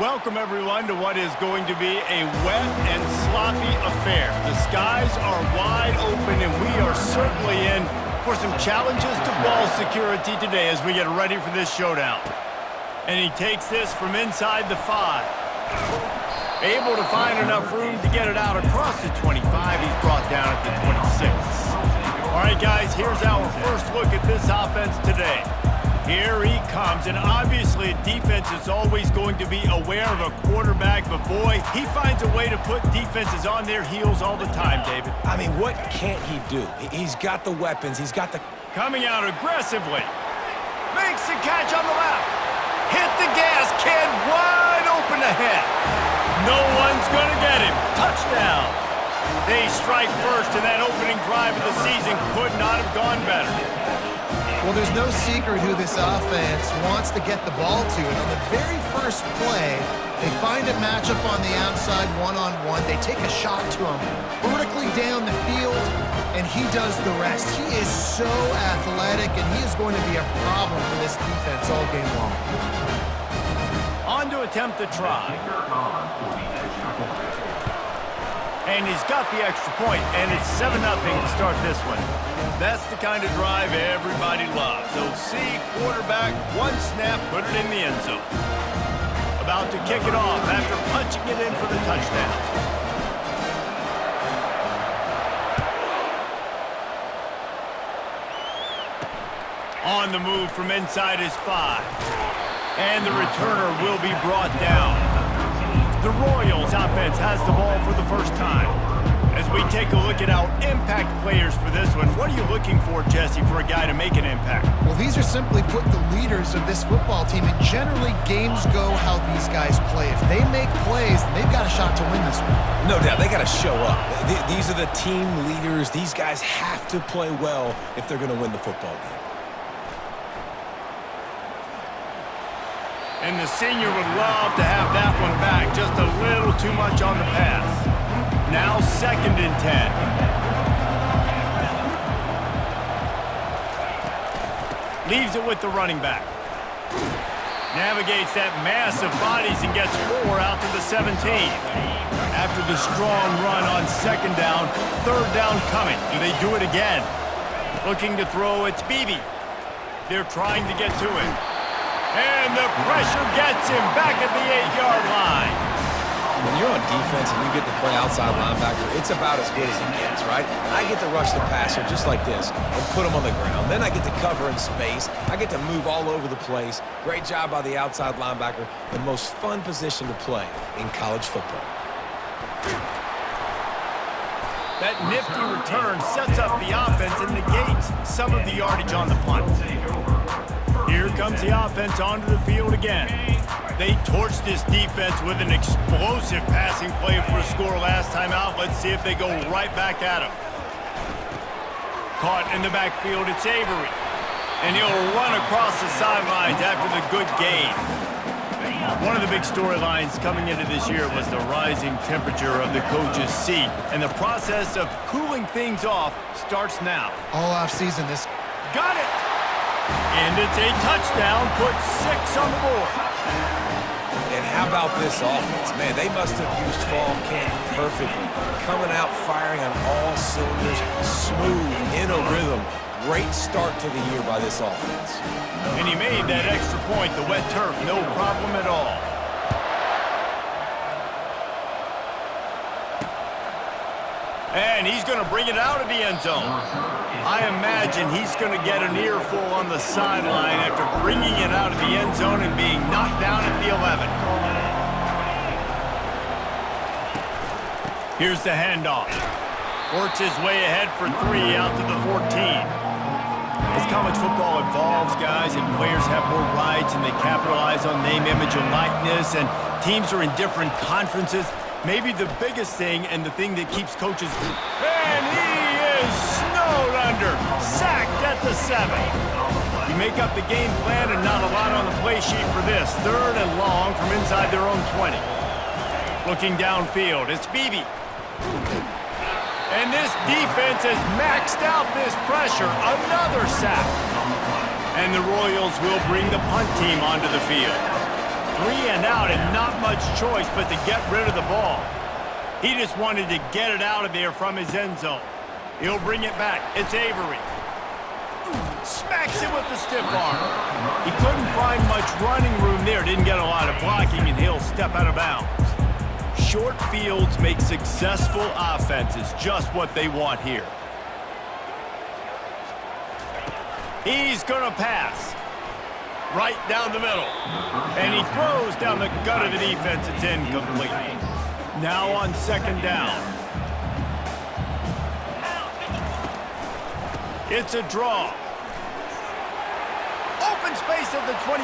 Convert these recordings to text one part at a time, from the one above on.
Welcome, everyone, to what is going to be a wet and sloppy affair. The skies are wide open, and we are certainly in for some challenges to ball security today as we get ready for this showdown. And he takes this from inside the 5. Able to find enough room to get it out across the 25. He's brought down at the 26. All right, guys, here's our first look at this offense today. Here he comes, and obviously defense is always going to be aware of a quarterback, but boy, he finds a way to put defenses on their heels all the time, David. I mean, what can't he do? He's got the weapons, he's got the... Coming out aggressively. Makes the catch on the left. Hit the gas, kid, wide open ahead. No one's gonna get him. Touchdown. They strike first, and that opening drive of the season could not have gone better. Well, there's no secret who this offense wants to get the ball to. And on the very first play, they find a matchup on the outside one-on-one. They take a shot to him vertically down the field, and he does the rest. He is so athletic, and he is going to be a problem for this defense all game long. On to attempt the try. And he's got the extra point, and it's 7-0 to start this one. That's the kind of drive everybody loves. So see quarterback, one snap, put it in the end zone. About to kick it off after punching it in for the touchdown. On the move from inside his 5. And the returner will be brought down. The Royals offense has the ball for the first time. As we take a look at our impact players for this one, what are you looking for, Jesse, for a guy to make an impact? Well, these are simply put the leaders of this football team, and generally games go how these guys play. If they make plays, then they've got a shot to win this one. No doubt, they got to show up. These are the team leaders. These guys have to play well if they're going to win the football game. And the senior would love to have that one back. Just a little too much on the pass. Now 2nd and 10. Leaves it with the running back. Navigates that mass of bodies and gets 4 out to the 17. After the strong run on 2nd down, 3rd down coming. Do they do it again? Looking to throw, it's Beebe. They're trying to get to him. And the pressure gets him back at the 8-yard line. When you're on defense and you get to play outside linebacker, it's about as good as it gets, right? I get to rush the passer just like this and put him on the ground. Then I get to cover in space. I get to move all over the place. Great job by the outside linebacker. The most fun position to play in college football. That nifty return sets up the offense and negates some of the yardage on the punt. Here comes the offense onto the field again. They torched this defense with an explosive passing play for a score last time out. Let's see if they go right back at him. Caught in the backfield, it's Avery. And he'll run across the sidelines after the good gain. One of the big storylines coming into this year was the rising temperature of the coach's seat. And the process of cooling things off starts now. All offseason, this... Got it! And it's a touchdown, put 6 on the board. And how about this offense? Man, they must have used fall camp perfectly. Coming out firing on all cylinders, smooth, in a rhythm. Great start to the year by this offense. And he made that extra point, the wet turf, no problem at all. And he's going to bring it out of the end zone. I imagine he's going to get an earful on the sideline after bringing it out of the end zone and being knocked down at the 11. Here's the handoff. Works his way ahead for 3 out to the 14. As college football evolves, guys, and players have more rights and they capitalize on name, image, and likeness, and teams are in different conferences, maybe the biggest thing and the thing that keeps coaches... And he is snowed under, sacked at the 7. You make up the game plan and not a lot on the play sheet for this. 3rd and long from inside their own 20. Looking downfield, it's Beebe. And this defense has maxed out this pressure. Another sack. And the Royals will bring the punt team onto the field. 3 and out and not much choice but to get rid of the ball. He just wanted to get it out of there from his end zone. He'll bring it back. It's Avery. Smacks it with the stiff arm. He couldn't find much running room there. Didn't get a lot of blocking, and he'll step out of bounds. Short fields make successful offenses just what they want here. He's going to pass. Right down the middle. And he throws down the gut of the defense. It's incomplete. Now on second down. It's a draw. Open space at the 25.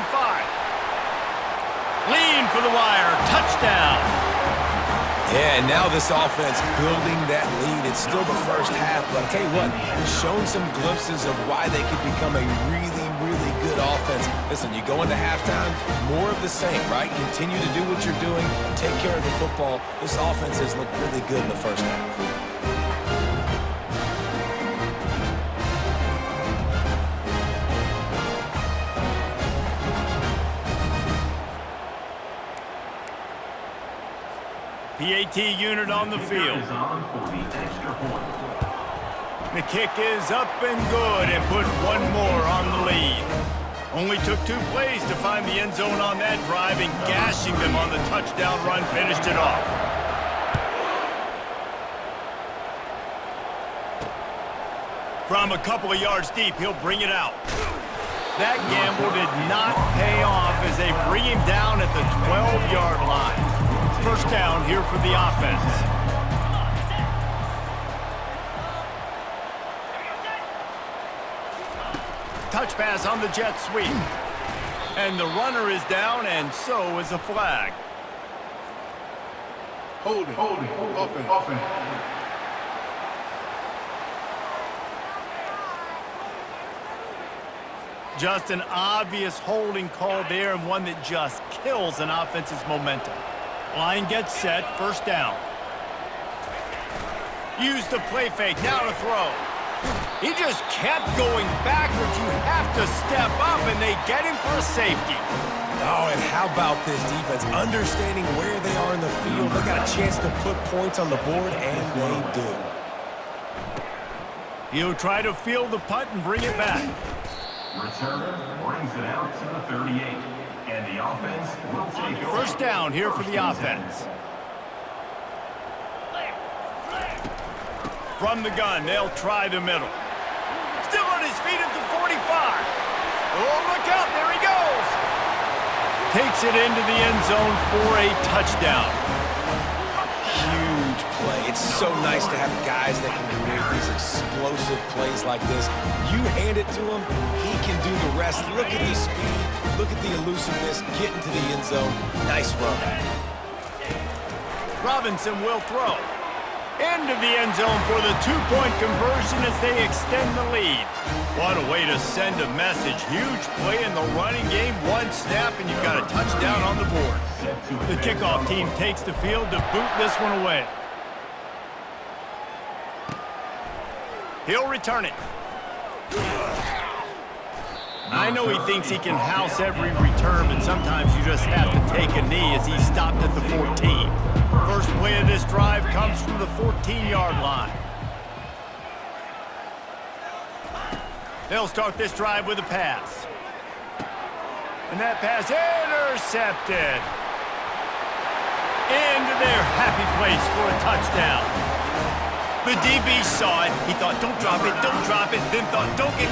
Lean for the wire. Touchdown. Yeah, and now this offense building that lead. It's still the first half, but I'll tell you what, shown some glimpses of why they could become a really, really good offense. Listen, you go into halftime, more of the same, right? Continue to do what you're doing, take care of the football. This offense has looked really good in the first half. PAT unit on the field. The kick is up and good and put one more on the lead. Only took 2 plays to find the end zone on that drive, and gashing them on the touchdown run finished it off. From a couple of yards deep, he'll bring it out. That gamble did not pay off as they bring him down at the 12-yard line. First down here for the offense. Touch pass on the jet sweep. And the runner is down, and so is a flag. Hold it, open. Just an obvious holding call there, and one that just kills an offense's momentum. Line gets set, first down. Use the play fake, now to throw. He just kept going backwards. You have to step up, and they get him for a safety. Oh, and how about this defense? Understanding where they are in the field. They got a chance to put points on the board, and they do. He'll try to field the punt and bring it back. Returner brings it out to the 38. And the offense will take over. First down here for the offense. From the gun, they'll try the middle. Still on his feet at the 45. Oh, look out, there he goes. Takes it into the end zone for a touchdown. Huge play. It's so nice to have guys that can create these explosive plays like this. You hand it to him, he can do the rest. Look at the speed, look at the elusiveness, get into the end zone. Nice run. Robinson will throw. Into the end zone for the 2-point conversion as they extend the lead. What a way to send a message. Huge play in the running game. One snap and you've got a touchdown on the board. The kickoff team takes the field to boot this one away. He'll return it. I know he thinks he can house every return, but sometimes you just have to take a knee as he stopped at the 14. First play of this drive comes from the 14-yard line. They'll start this drive with a pass. And that pass intercepted. Into their happy place for a touchdown. The DB saw it. He thought, don't drop it, then thought, don't get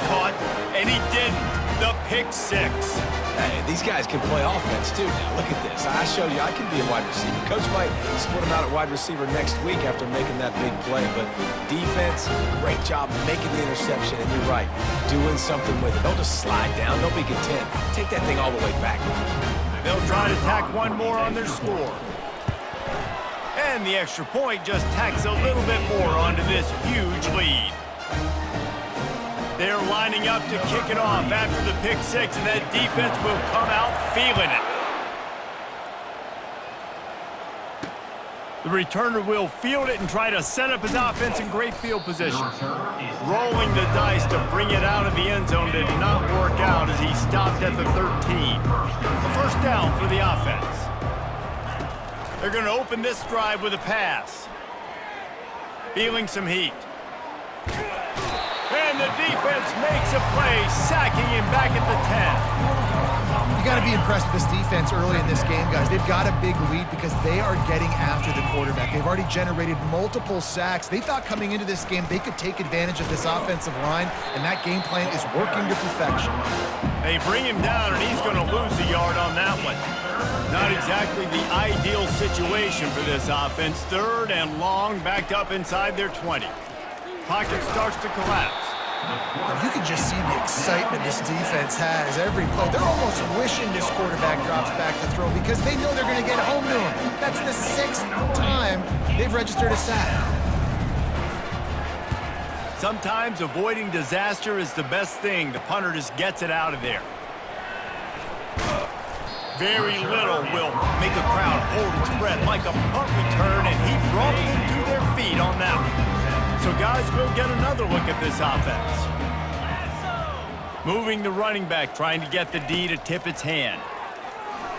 caught, and he didn't. The pick six. Hey, these guys can play offense too now. Look at this. I showed you I can be a wide receiver. Coach might split him out at wide receiver next week after making that big play, but defense, great job making the interception, and you're right, doing something with it. Don't just slide down. Don't be content. Take that thing all the way back. They'll try to tack one more on their score. And the extra point just tacks a little bit more onto this huge lead. They're lining up to kick it off after the pick six, and that defense will come out feeling it. The returner will field it and try to set up his offense in great field position. Rolling the dice to bring it out of the end zone did not work out as he stopped at the 13. A first down for the offense. They're going to open this drive with a pass. Feeling some heat. And the defense makes a play, sacking him back at the 10. You got to be impressed with this defense early in this game, guys. They've got a big lead because they are getting after the quarterback. They've already generated multiple sacks. They thought coming into this game they could take advantage of this offensive line, and that game plan is working to perfection. They bring him down, and he's going to lose a yard on that one. Not exactly the ideal situation for this offense. Third and long, backed up inside their 20. Pocket starts to collapse. You can just see the excitement this defense has every play. They're almost wishing this quarterback drops back to throw because they know they're going to get home to him. That's the 6th time they've registered a sack. Sometimes avoiding disaster is the best thing. The punter just gets it out of there. Very little will make a crowd hold its breath like a punt return, and he brought them to their feet on that one. So guys, we'll get another look at this offense. Moving the running back, trying to get the D to tip its hand.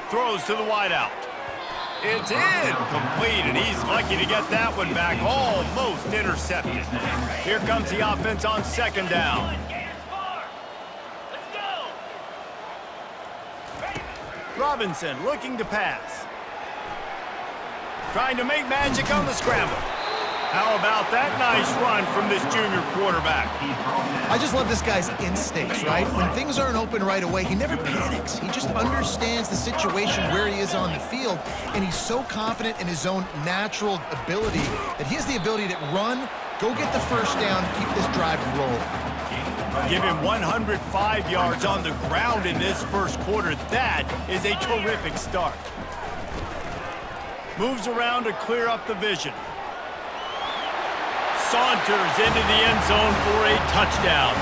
Throws to the wideout. It's incomplete, and he's lucky to get that one back, almost intercepted. Here comes the offense on second down. Robinson looking to pass. Trying to make magic on the scramble. How about that nice run from this junior quarterback? I just love this guy's instincts, right? When things aren't open right away, he never panics. He just understands the situation where he is on the field, and he's so confident in his own natural ability that he has the ability to run, go get the first down, keep this drive rolling. Give him 105 yards on the ground in this first quarter. That is a terrific start. Moves around to clear up the vision. Saunters into the end zone for a touchdown.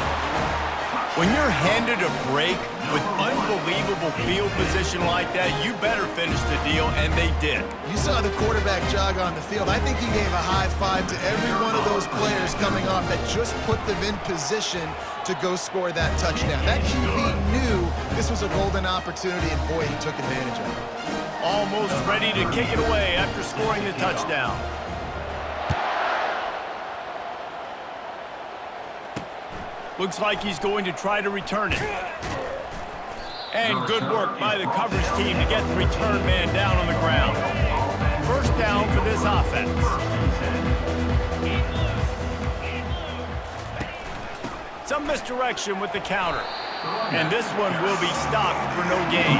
When you're handed a break with unbelievable field position like that, you better finish the deal, and they did. You saw the quarterback jog on the field. I think he gave a high five to every one of those players coming off that just put them in position to go score that touchdown. That QB knew this was a golden opportunity, and boy, he took advantage of it. Almost ready to kick it away after scoring the touchdown. Looks like he's going to try to return it. And good work by the coverage team to get the return man down on the ground. First down for this offense. Some misdirection with the counter. And this one will be stopped for no gain.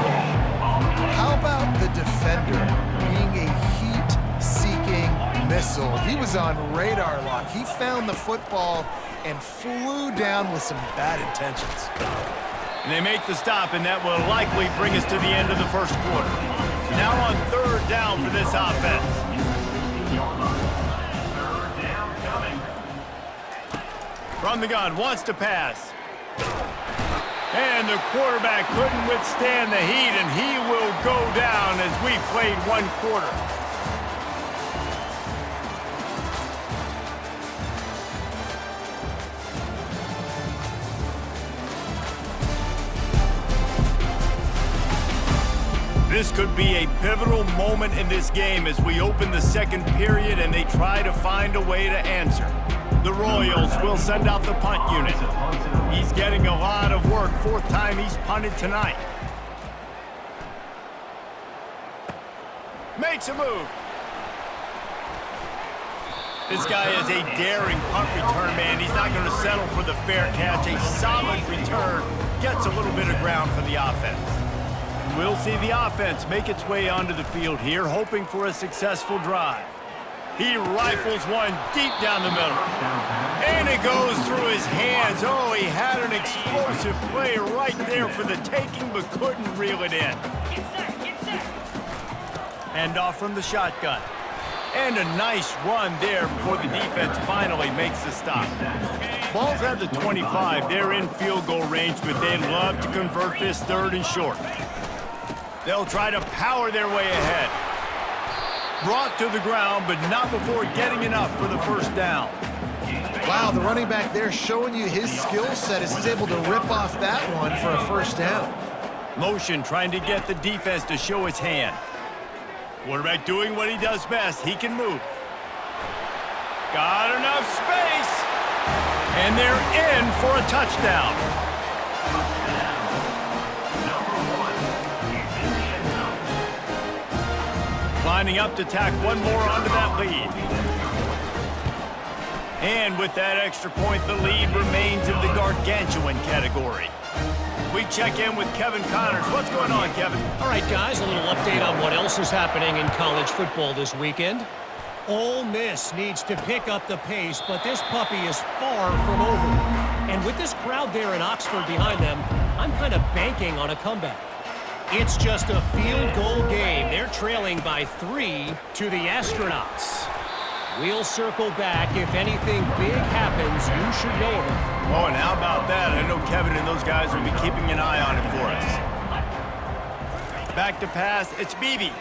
How about the defender being a heat-seeking missile? He was on radar lock. He found the football and flew down with some bad intentions. And they make the stop, and that will likely bring us to the end of the first quarter. Now on third down for this offense. From the gun, wants to pass. And the quarterback couldn't withstand the heat, and he will go down as we played one quarter. This could be a pivotal moment in this game as we open the second period and they try to find a way to answer. The Royals will send out the punt unit. He's getting a lot of work, 4th time he's punted tonight. Makes a move. This guy is a daring punt return man. He's not going to settle for the fair catch. A solid return gets a little bit of ground for the offense. We'll see the offense make its way onto the field here, hoping for a successful drive. He rifles one deep down the middle. And it goes through his hands. Oh, he had an explosive play right there for the taking, but couldn't reel it in. Hand off from the shotgun. And a nice run there before the defense finally makes the stop. Ball's at the 25. They're in field goal range, but they'd love to convert this 3rd and short. They'll try to power their way ahead. Brought to the ground, but not before getting enough for the first down. Wow, the running back there showing you his skill set as he's able to rip off that one for a first down. Motion trying to get the defense to show his hand. Quarterback doing what he does best. He can move. Got enough space. And they're in for a touchdown. Lining up to tack one more onto that lead. And with that extra point, the lead remains in the gargantuan category. We check in with Kevin Connors. What's going on, Kevin? All right, guys, a little update on what else is happening in college football this weekend. Ole Miss needs to pick up the pace, but this puppy is far from over. And with this crowd there in Oxford behind them, I'm kind of banking on a comeback. It's just a field goal game. They're trailing by 3 to the Astronauts. We'll circle back. If anything big happens, you should know of it. Oh, and how about that? I know Kevin and those guys will be keeping an eye on it for us. Back to pass. It's Beebe.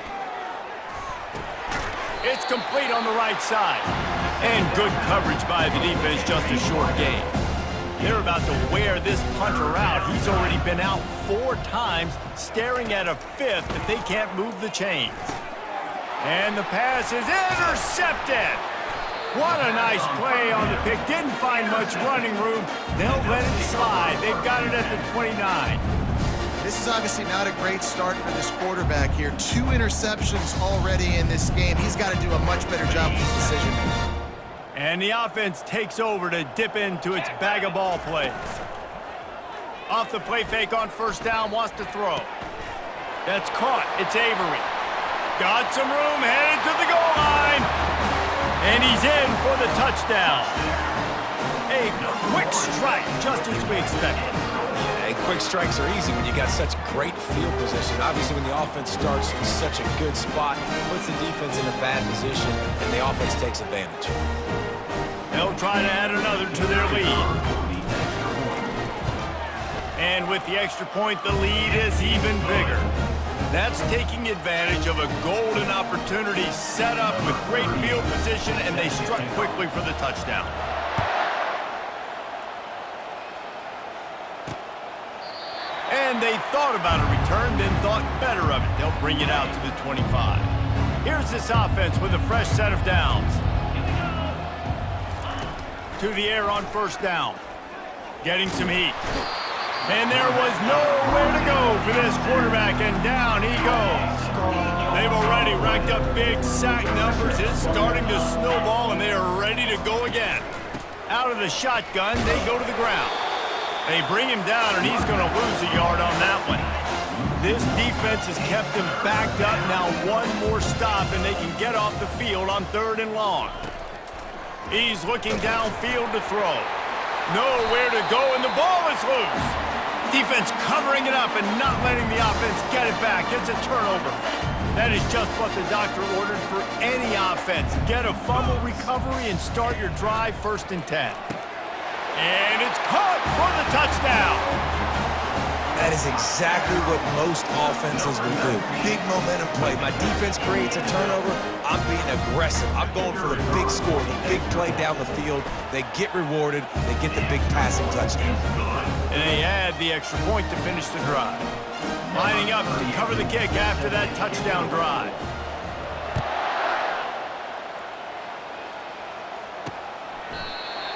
It's complete on the right side. And good coverage by the defense, just a short gain. They're about to wear this punter out. He's already been out 4 times, staring at a 5th if they can't move the chains. And the pass is intercepted. What a nice play on the pick. Didn't find much running room. They'll let it slide. They've got it at the 29. This is obviously not a great start for this quarterback here. 2 interceptions already in this game. He's got to do a much better job with his decision making. And the offense takes over to dip into its bag of ball plays. Off the play fake on first down, wants to throw. That's caught. It's Avery. Got some room, headed to the goal line. And he's in for the touchdown. A quick strike, just as we expected. Yeah, quick strikes are easy when you got such great field position. Obviously, when the offense starts in such a good spot, puts the defense in a bad position, and the offense takes advantage. They'll try to add another to their lead. And with the extra point, the lead is even bigger. That's taking advantage of a golden opportunity set up with great field position, and they struck quickly for the touchdown. And they thought about a return, then thought better of it. They'll bring it out to the 25. Here's this offense with a fresh set of downs. To the air on first down. Getting some heat. And there was nowhere to go for this quarterback, and down he goes. They've already racked up big sack numbers. It's starting to snowball, and they are ready to go again. Out of the shotgun, they go to the ground. They bring him down, and he's going to lose a yard on that one. This defense has kept him backed up. Now one more stop, and they can get off the field on 3rd and long. He's looking downfield to throw. Nowhere to go, and the ball is loose. Defense covering it up and not letting the offense get it back. It's a turnover. That is just what the doctor ordered for any offense. Get a fumble recovery and start your drive 1st and 10. And it's caught for the touchdown. That is exactly what most offenses will do. Big momentum play. My defense creates a turnover. I'm being aggressive. I'm going for the big score, the big play down the field. They get rewarded. They get the big passing touchdown. And they add the extra point to finish the drive. Lining up to cover the kick after that touchdown drive.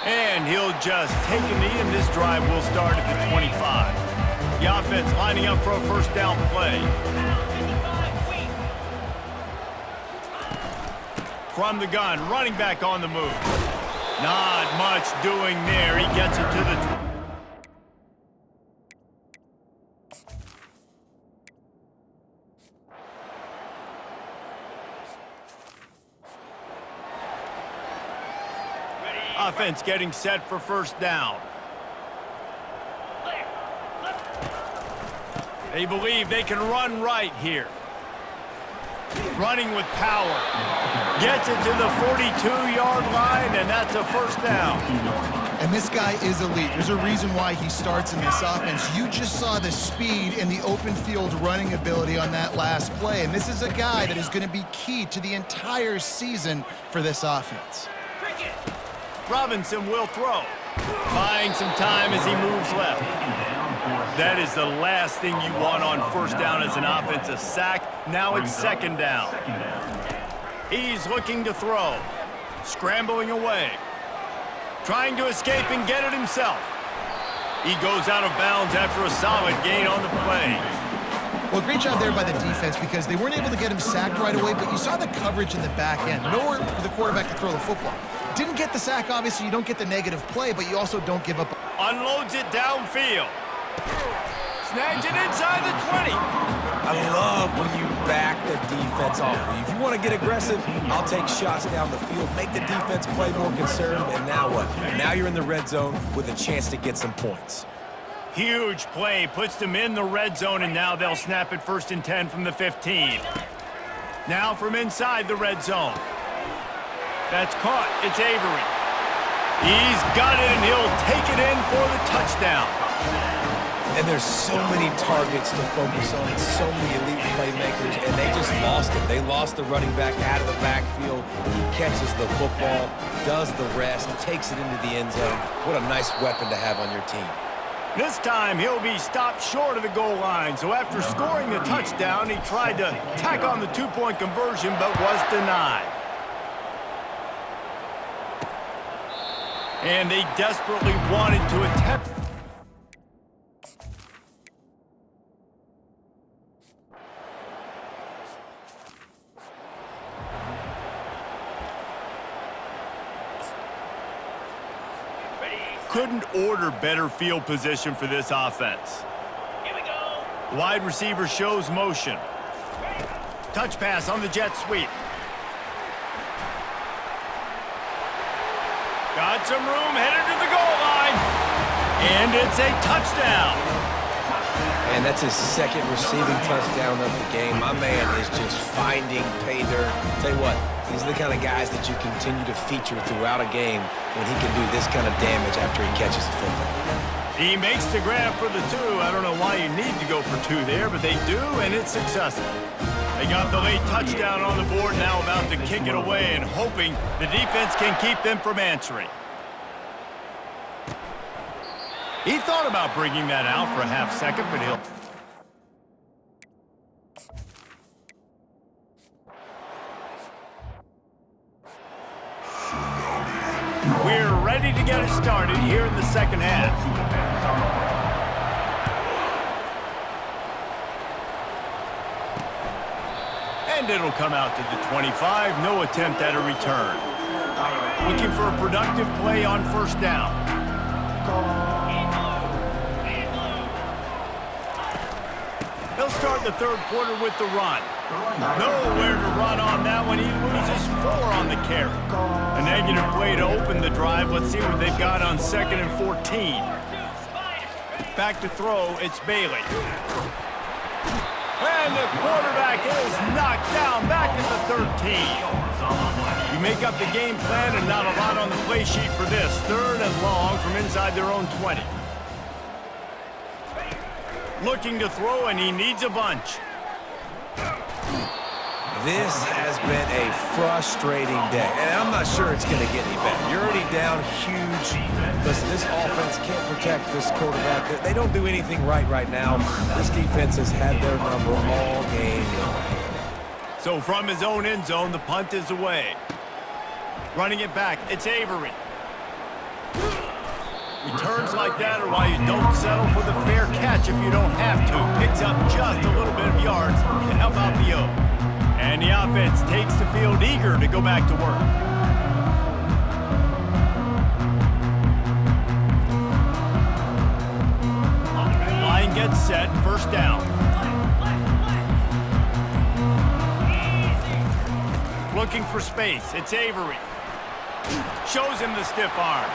And he'll just take a knee, and this drive will start at the 25. The offense lining up for a first down play. From the gun, running back on the move. Not much doing there. He gets it to the... Offense getting set for first down. They believe they can run right here. Running with power. Gets it to the 42-yard line, and that's a first down. And this guy is elite. There's a reason why he starts in this offense. You just saw the speed and the open field running ability on that last play. And this is a guy that is going to be key to the entire season for this offense. Robinson will throw. Buying some time as he moves left. That is the last thing you want on first down as an offensive sack. Now it's second down. He's looking to throw. Scrambling away. Trying to escape and get it himself. He goes out of bounds after a solid gain on the play. Well, great job there by the defense because they weren't able to get him sacked right away, but you saw the coverage in the back end. Nowhere for the quarterback to throw the football. Didn't get the sack, obviously. You don't get the negative play, but you also don't give up. Unloads it downfield. Snags it inside the 20. I love when you back the defense off of you. If you want to get aggressive, I'll take shots down the field, make the defense play more conservative, and now what? Now you're in the red zone with a chance to get some points. Huge play, puts them in the red zone, and now they'll snap it 1st and 10 from the 15. Now from inside the red zone. That's caught. It's Avery. He's got it, and he'll take it in for the touchdown. And there's so many targets to focus on, and so many elite playmakers, and they just lost it. They lost the running back out of the backfield. He catches the football, does the rest, takes it into the end zone. What a nice weapon to have on your team. This time, he'll be stopped short of the goal line. So after scoring the touchdown, he tried to tack on the two-point conversion, but was denied. And they desperately wanted to attempt. Couldn't order better field position for this offense. Here we go. Wide receiver shows motion. Touch pass on the jet sweep. Got some room, headed to the goal line. And it's a touchdown. And that's his second receiving touchdown of the game. My man is just finding pay dirt. Tell you what, these are the kind of guys that you continue to feature throughout a game when he can do this kind of damage after he catches the football. He makes the grab for the 2. I don't know why you need to go for 2 there, but they do, and it's successful. They got the late touchdown on the board, now about to kick it away and hoping the defense can keep them from answering. He thought about bringing that out for a half second, but he'll... We're ready to get it started here in the second half. And it'll come out to the 25. No attempt at a return. Looking for a productive play on first down. They'll start the third quarter with the run. Nowhere to run on that one. He loses 4 on the carry. A negative play to open the drive. Let's see what they've got on 2nd and 14. Back to throw, it's Bailey. And the quarterback is knocked down back at the 13. You make up the game plan and not a lot on the play sheet for this. 3rd and long from inside their own 20. Looking to throw, and he needs a bunch. This has been a frustrating day, and I'm not sure it's going to get any better. You're already down huge. Listen, this offense can't protect this quarterback. They don't do anything right now. This defense has had their number all game long. So from his own end zone, the punt is away. Running it back, it's Avery. Returns like that are why you don't settle for the fair catch if you don't have to. Picks up just a little bit of yards to help out the O. And the offense takes the field eager to go back to work. Line gets set, first down. Looking for space, it's Avery. Shows him the stiff arm.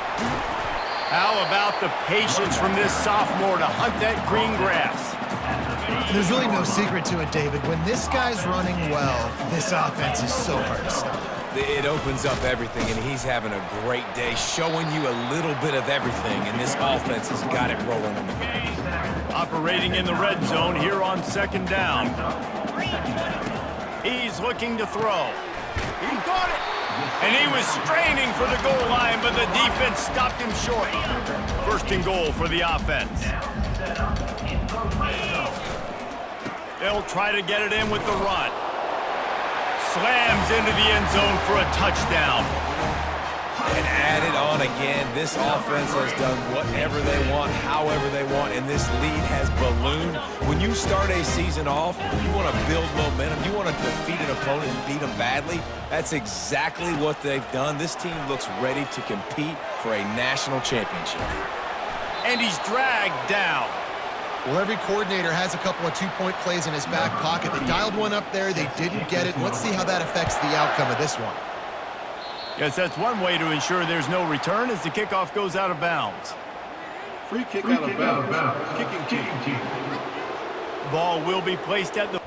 How about the patience from this sophomore to hunt that green grass? There's really no secret to it, David. When this guy's running well, this offense is so hard to stop. It opens up everything, and he's having a great day, showing you a little bit of everything, and this offense has got it rolling in the game. Operating in the red zone here on second down. He's looking to throw. He got it. And he was straining for the goal line, but the defense stopped him short. First and goal for the offense. They'll try to get it in with the run. Slams into the end zone for a touchdown. And add it on again. This offense has done whatever they want, however they want, and this lead has ballooned. When you start a season off, you want to build momentum. You want to defeat an opponent and beat them badly. That's exactly what they've done. This team looks ready to compete for a national championship. And he's dragged down. Well, every coordinator has a couple of two-point plays in his back pocket. They dialed one up there. They didn't get it. Let's see how that affects the outcome of this one. Yes, that's one way to ensure there's no return as the kickoff goes out of bounds. Free kick out of bounds. Kicking team. Ball will be placed at the...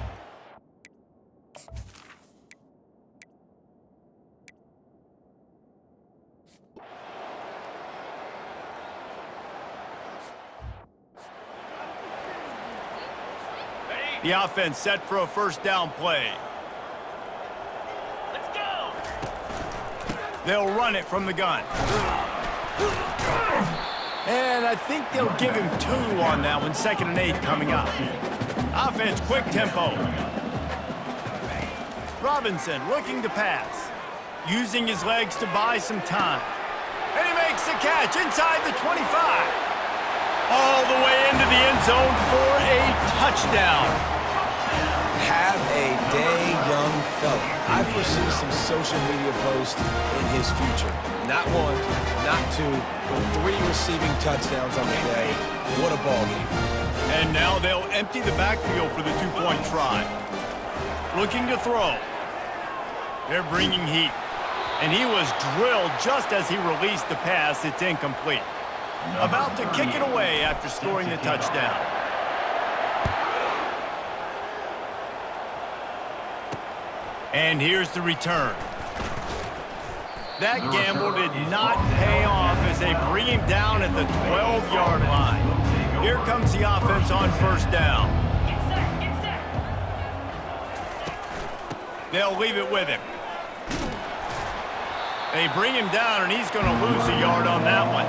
The offense set for a first down play. Let's go! They'll run it from the gun. And I think they'll give him 2 on that one. 2nd and 8 coming up. Offense, quick tempo. Robinson looking to pass. Using his legs to buy some time. And he makes the catch inside the 25. All the way into the end zone for a touchdown. Have a day, young fella. I foresee some social media posts in his future. Not 1, not 2, but 3 receiving touchdowns on the day. What a ball game. And now they'll empty the backfield for the 2-point try. Looking to throw. They're bringing heat. And he was drilled just as he released the pass. It's incomplete. About to kick it away after scoring the touchdown. And here's the return. That gamble did not pay off as they bring him down at the 12-yard line. Here comes the offense on first down. They'll leave it with him. They bring him down, and he's going to lose a yard on that one.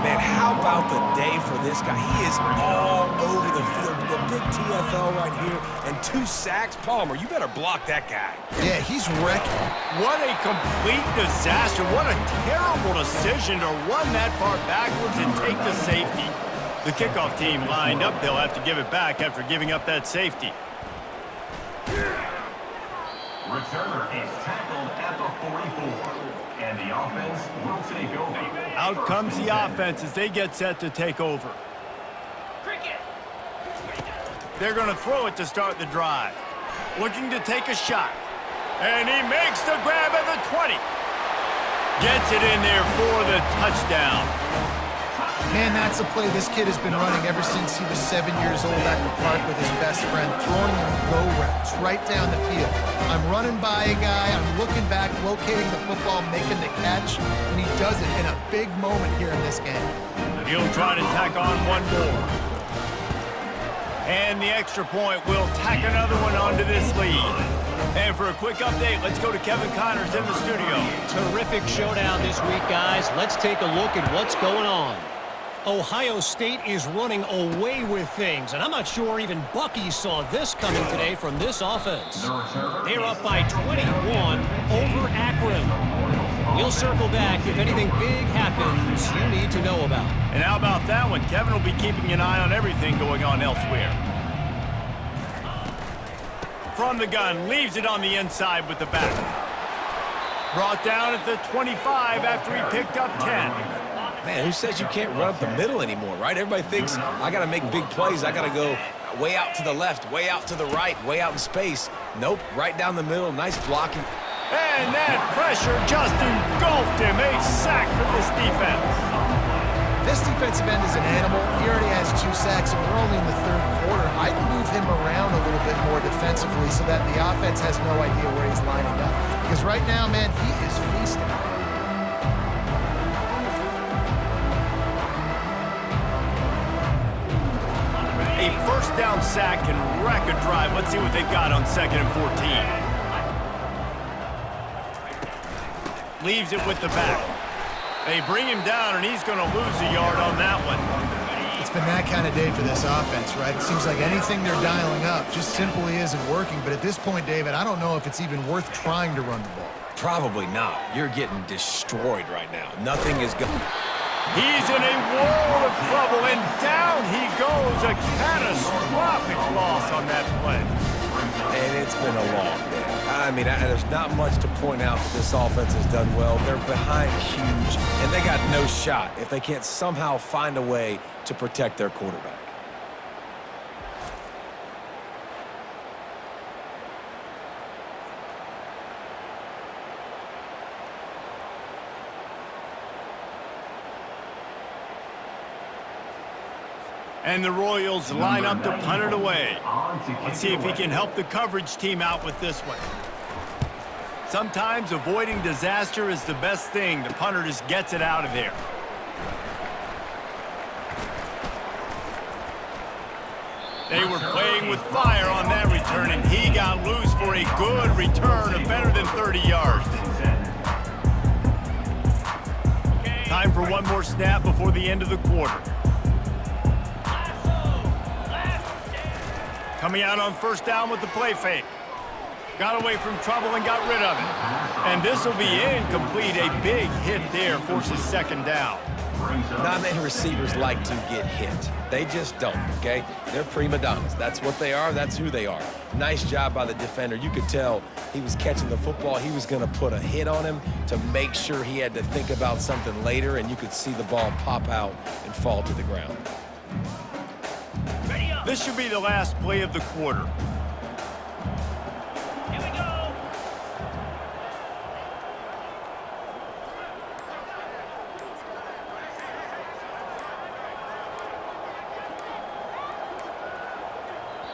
Man, how about the day for this guy? He is all over the field. The big TFL right here and 2 sacks. Palmer, you better block that guy. Yeah, he's wrecking. What a complete disaster. What a terrible decision to run that far backwards and take the safety. The kickoff team lined up. They'll have to give it back after giving up that safety. Returner is tackled at the 44. And the offense will take over. Out comes the offense as they get set to take over. They're going to throw it to start the drive. Looking to take a shot. And he makes the grab at the 20. Gets it in there for the touchdown. Man, that's a play this kid has been running ever since he was 7 years old at the park with his best friend, throwing him go routes right down the field. I'm running by a guy, I'm looking back, locating the football, making the catch, and he does it in a big moment here in this game. He'll try to tack on one more. And the extra point will tack another one onto this lead. And for a quick update, let's go to Kevin Connors in the studio. Terrific showdown this week, guys. Let's take a look at what's going on. Ohio State is running away with things, and I'm not sure even Bucky saw this coming today from this offense. They're up by 21 over Akron. We'll circle back if anything big happens you need to know about. And how about that one? Kevin will be keeping an eye on everything going on elsewhere. From the gun, leaves it on the inside with the back. Brought down at the 25 after he picked up 10. Man, who says you can't run up the middle anymore, right? Everybody thinks, I got to make big plays. I got to go way out to the left, way out to the right, way out in space. Nope, right down the middle. Nice blocking. And that pressure just engulfed him. A sack for this defense. This defensive end is an animal. He already has 2 sacks, and we're only in the 3rd quarter. I I'd move him around a little bit more defensively so that the offense has no idea where he's lining up. Because right now, man, he is feasting. A first down sack can wreck a drive. Let's see what they've got on 2nd and 14. Leaves it with the back. They bring him down, and he's going to lose a yard on that one. It's been that kind of day for this offense, right? It seems like anything they're dialing up just simply isn't working. But at this point, David, I don't know if it's even worth trying to run the ball. Probably not. You're getting destroyed right now. Nothing is good. He's in a world of trouble, and down he goes. A catastrophic loss on that play. And it's been a long day. I mean, there's not much to point out that this offense has done well. They're behind huge, and they got no shot if they can't somehow find a way to protect their quarterback. And the Royals line up to punt it away. Let's see if he can help the coverage team out with this one. Sometimes avoiding disaster is the best thing. The punter just gets it out of there. They were playing with fire on that return, and he got loose for a good return of better than 30 yards. Time for one more snap before the end of the quarter. Coming out on first down with the play fake. Got away from trouble and got rid of it. And this will be incomplete. A big hit there forces 2nd down. Not many receivers like to get hit. They just don't, okay? They're prima donnas. That's what they are. That's who they are. Nice job by the defender. You could tell he was catching the football. He was going to put a hit on him to make sure he had to think about something later, and you could see the ball pop out and fall to the ground. This should be the last play of the quarter. Here we go.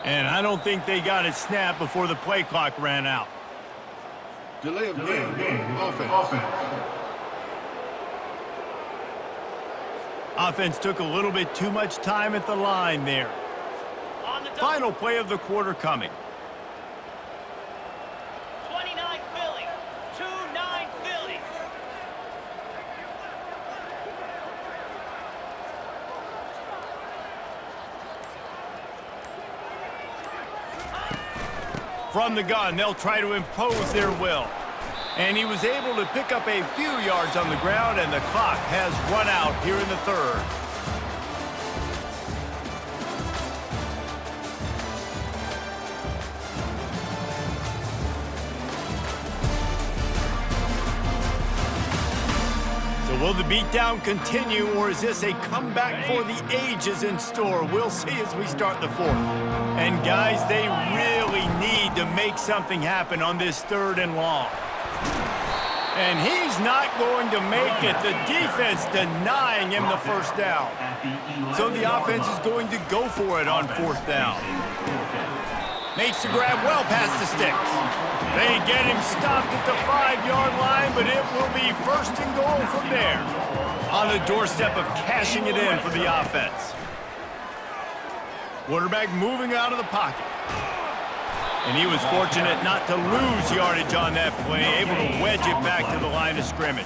And I don't think they got it snapped before the play clock ran out. Delay of game. Offense. Offense took a little bit too much time at the line there. Final play of the quarter coming. 29 Philly. 2-9 Philly. From the gun, they'll try to impose their will. And he was able to pick up a few yards on the ground, and the clock has run out here in the 3rd. So will the beatdown continue, or is this a comeback for the ages in store? We'll see as we start the 4th. And guys, they really need to make something happen on this 3rd and long. And he's not going to make it. The defense denying him the first down. So the offense is going to go for it on 4th down. Makes the grab well past the sticks. They get him stopped at the 5-yard line, but it will be 1st and goal from there. On the doorstep of cashing it in for the offense. Quarterback moving out of the pocket. And he was fortunate not to lose yardage on that play, able to wedge it back to the line of scrimmage.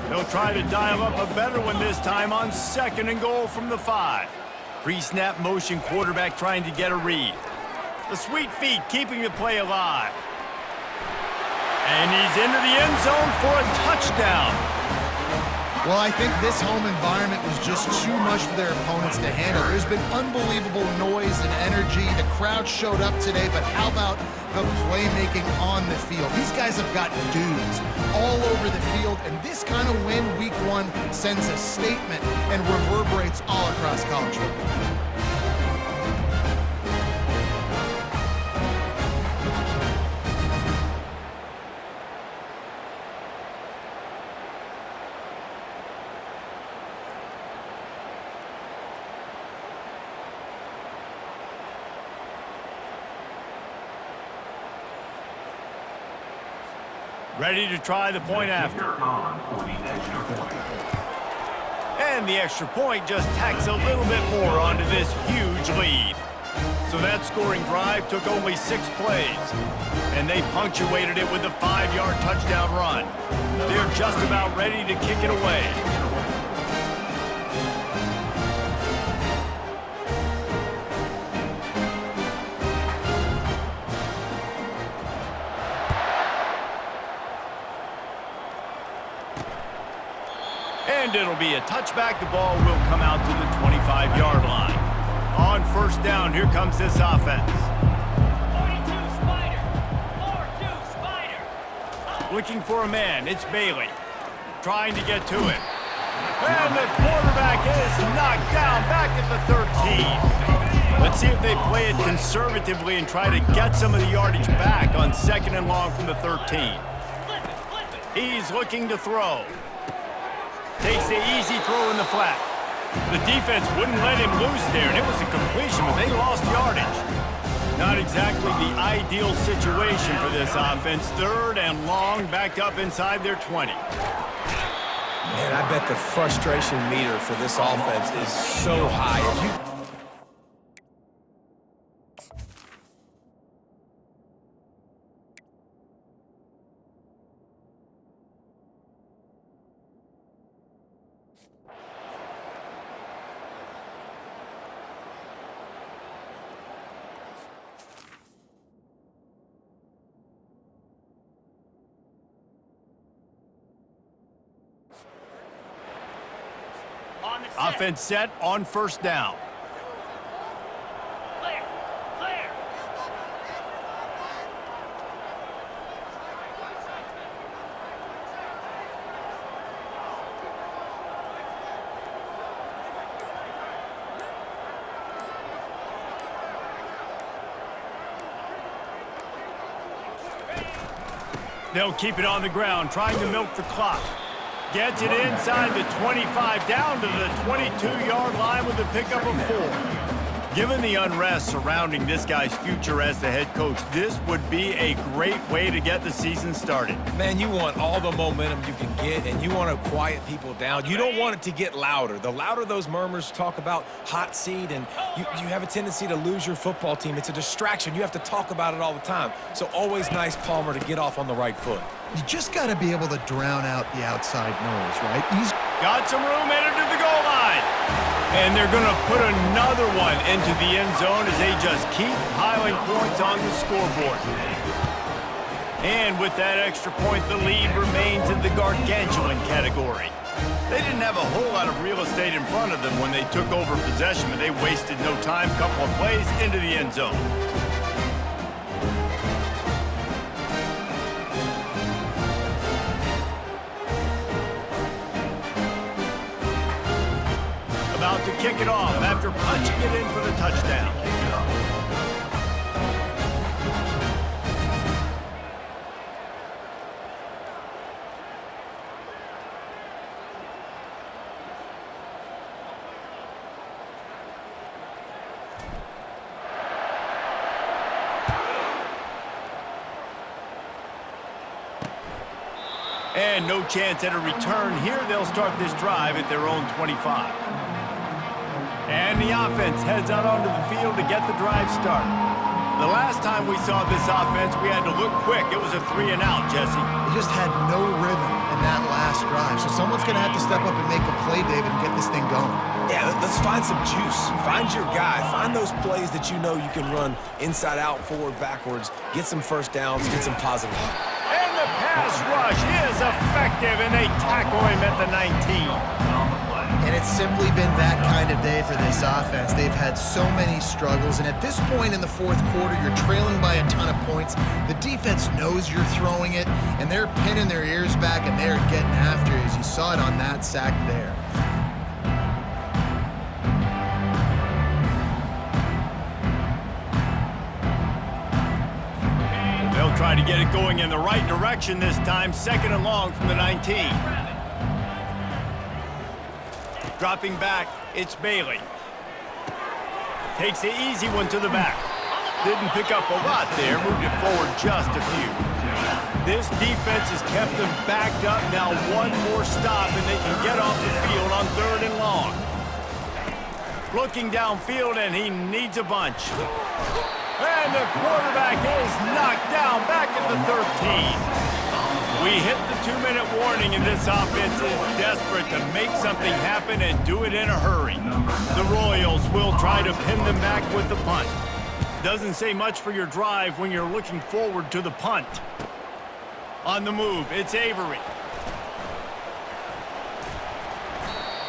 They'll try to dial up a better one this time on 2nd and goal from the 5. Pre-snap motion quarterback trying to get a read. The sweet feet keeping the play alive. And he's into the end zone for a touchdown. Well, I think this home environment was just too much for their opponents to handle. There's been unbelievable noise and energy. The crowd showed up today, but how about the playmaking on the field? These guys have got dudes all over the field, and this kind of win week 1 sends a statement and reverberates all across college football. Ready to try the point after. And the extra point just tacks a little bit more onto this huge lead. So that scoring drive took only 6 plays, and they punctuated it with a 5-yard touchdown run. They're just about ready to kick it away. And it'll be a touchback. The ball will come out to the 25-yard line. On first down, here comes this offense. 42 Spider. 4-2 Spider. Looking for a man. It's Bailey. Trying to get to it. And the quarterback is knocked down back at the 13. Let's see if they play it conservatively and try to get some of the yardage back on 2nd and long from the 13. He's looking to throw. Takes the easy throw in the flat. The defense wouldn't let him loose there, and it was a completion, but they lost yardage. Not exactly the ideal situation for this offense. 3rd and long, back up inside their 20. Man, I bet the frustration meter for this offense is so high. If you Offense set on first down. Clear. Clear. They'll keep it on the ground, trying to milk the clock. Gets it inside the 25, down to the 22-yard line with a pickup of 4. Given the unrest surrounding this guy's future as the head coach, this would be a great way to get the season started. Man, you want all the momentum you can get, and you want to quiet people down. You don't want it to get louder. The louder those murmurs talk about hot seat, and you have a tendency to lose your football team. It's a distraction. You have to talk about it all the time. So always nice, Palmer, to get off on the right foot. You just got to be able to drown out the outside noise, right? He's got some room, headed to the goal line. And they're going to put another one into the end zone as they just keep piling points on the scoreboard. And with that extra point, the lead remains in the gargantuan category. They didn't have a whole lot of real estate in front of them when they took over possession, but they wasted no time. Couple of plays into the end zone. About to kick it off after punching it in for the touchdown. And no chance at a return here. They'll start this drive at their own 25. And the offense heads out onto the field to get the drive started. The last time we saw this offense, we had to look quick. It was a 3-and-out, Jesse. They just had no rhythm in that last drive. So someone's going to have to step up and make a play, David, and get this thing going. Yeah, let's find some juice. Find your guy. Find those plays that you know you can run inside out, forward, backwards. Get some first downs. Get some positive. And the pass rush is effective, and they tackle him at the 19. And it's simply been that kind of day for this offense. They've had so many struggles, and at this point in the 4th quarter, you're trailing by a ton of points. The defense knows you're throwing it, and they're pinning their ears back, and they're getting after it, as you saw it on that sack there. They'll try to get it going in the right direction this time. 2nd and long from the 19. Dropping back, it's Bailey. Takes the easy one to the back. Didn't pick up a lot there, moved it forward just a few. This defense has kept them backed up. Now one more stop, and they can get off the field on 3rd and long. Looking downfield, and he needs a bunch. And the quarterback is knocked down back at the 13. We hit the 2-minute warning, and this offense is desperate to make something happen and do it in a hurry. The Royals will try to pin them back with the punt. Doesn't say much for your drive when you're looking forward to the punt. On the move, it's Avery.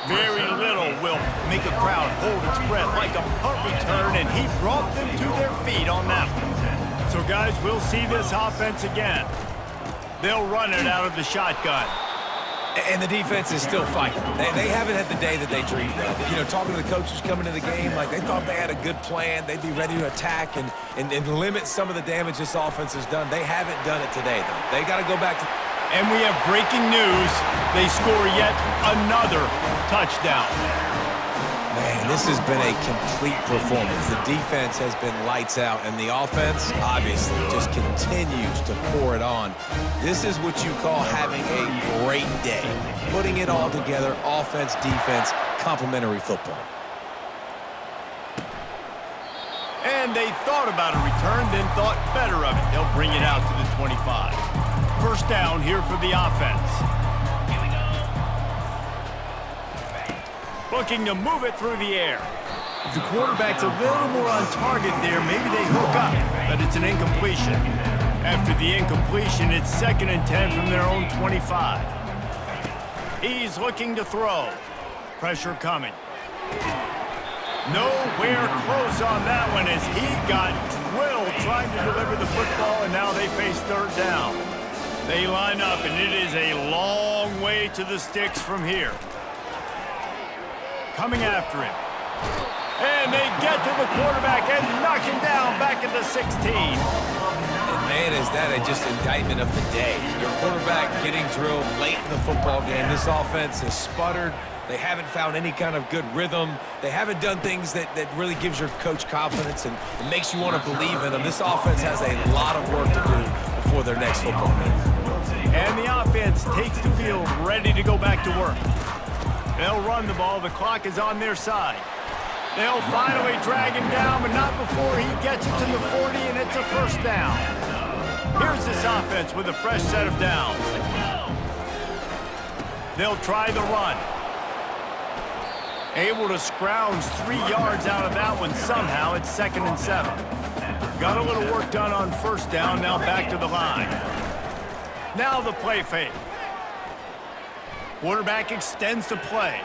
Very little will make a crowd hold its breath like a punt return, and he brought them to their feet on that one. So, guys, we'll see this offense again. They'll run it out of the shotgun. And the defense is still fighting. They haven't had the day that they dreamed of. You know, talking to the coaches coming into the game, like they thought they had a good plan. They'd be ready to attack and limit some of the damage this offense has done. They haven't done it today, though. They got to go back to... And we have breaking news. They score yet another touchdown. Man, this has been a complete performance. The defense has been lights out, and the offense, obviously, just continues to pour it on. This is what you call having a great day. Putting it all together, offense, defense, complementary football. And they thought about a return, then thought better of it. They'll bring it out to the 25. First down here for the offense. Looking to move it through the air. If the quarterback's a little more on target there, maybe they hook up, but it's an incompletion. After the incompletion, it's 2nd and 10 from their own 25. He's looking to throw. Pressure coming. Nowhere close on that one as he got drilled trying to deliver the football, and now they face 3rd down. They line up, and it is a long way to the sticks from here. Coming after him. And they get to the quarterback and knock him down back at the 16. And man, is that just indictment of the day. Your quarterback getting drilled late in the football game. This offense has sputtered. They haven't found any kind of good rhythm. They haven't done things that really gives your coach confidence and makes you want to believe in them. This offense has a lot of work to do before their next football game. And the offense takes the field ready to go back to work. They'll run the ball. The clock is on their side. They'll finally drag him down, but not before he gets it to the 40, and it's a 1st down. Here's this offense with a fresh set of downs. They'll try the run. Able to scrounge 3 yards out of that one somehow. It's 2nd and 7. Got a little work done on 1st down. Now back to the line. Now the play fake. Quarterback extends the play.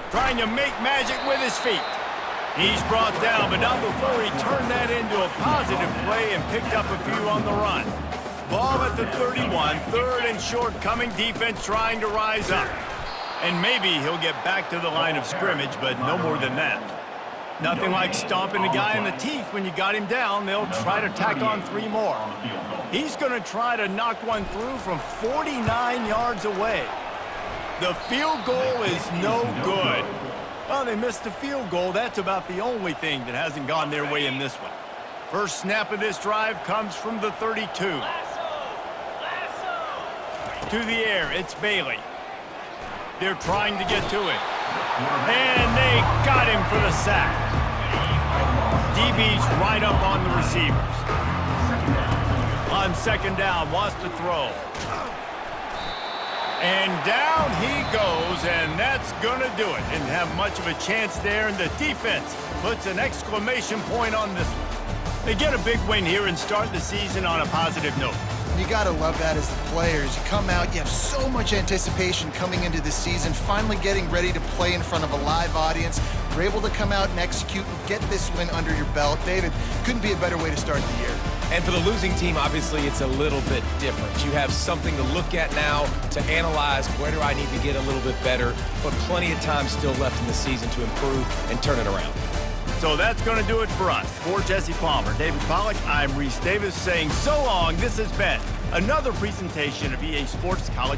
Trying to make magic with his feet. He's brought down, but not before he turned that into a positive play and picked up a few on the run. Ball at the 31, 3rd and short, coming defense trying to rise up. And maybe he'll get back to the line of scrimmage, but no more than that. Nothing like stomping a guy in the teeth when you got him down. They'll try to tack on 3 more. He's going to try to knock one through from 49 yards away. The field goal is no good. Well, they missed the field goal. That's about the only thing that hasn't gone their way in this one. First snap of this drive comes from the 32. To the air, it's Bailey. They're trying to get to it. And they got him for the sack. DB's right up on the receivers. On 2nd down, wants to throw. And down he goes, and that's going to do it. Didn't have much of a chance there, and the defense puts an exclamation point on this one. They get a big win here and start the season on a positive note. You got to love that as the players. You come out, you have so much anticipation coming into the season, finally getting ready to play in front of a live audience. You're able to come out and execute and get this win under your belt. David, couldn't be a better way to start the year. And for the losing team, obviously, it's a little bit different. You have something to look at now, to analyze where do I need to get a little bit better, but plenty of time still left in the season to improve and turn it around. So that's going to do it for us. For Jesse Palmer, David Pollack, I'm Reese Davis saying so long. This has been another presentation of EA Sports College